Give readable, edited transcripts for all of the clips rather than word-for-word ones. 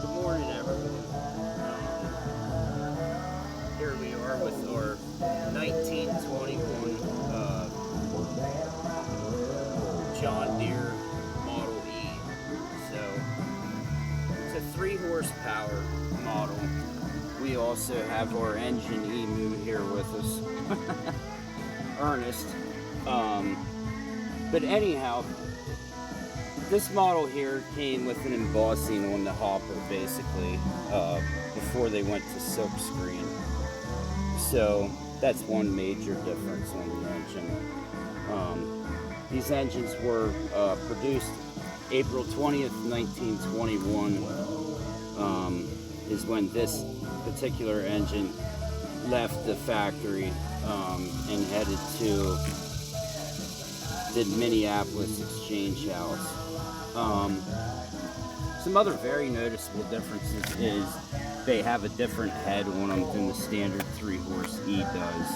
Good morning, everyone. Here we are with our 1921 John Deere Model E. So it's a 3 horsepower model. We also have our engine emu here with us, Ernest. But anyhow, this model here came with an embossing on the hopper, basically, before they went to silk screen. So that's one major difference on the engine. These engines were produced April 20th, 1921, is when this particular engine left the factory and headed to the Minneapolis Exchange House. Some other very noticeable differences is they have a different head on them than the standard 3-horse E does.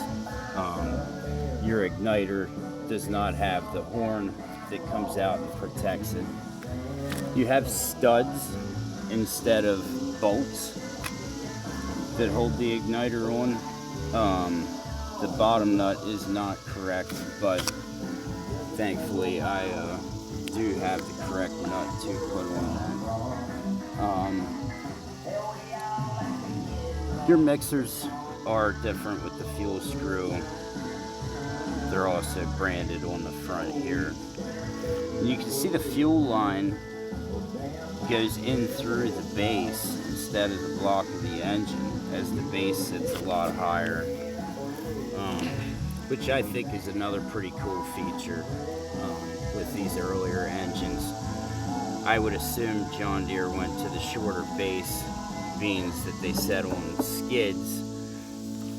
Your igniter does not have the horn that comes out and protects it. You have studs instead of bolts that hold the igniter on. The bottom nut is not correct, but thankfully I do have the correct nut to put on. Your mixers are different with the fuel screw. They're also branded on the front here. And you can see the fuel line goes in through the base instead of the block of the engine, as the base sits a lot higher, which I think is another pretty cool feature with these earlier engines. I would assume John Deere went to the shorter base, being that they set on skids.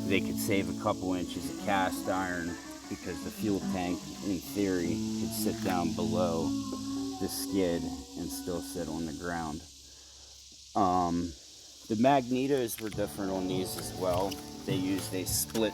They could save a couple inches of cast iron because the fuel tank, in theory, could sit down below the skid and still sit on the ground. The magnetos were different on these as well. They used a split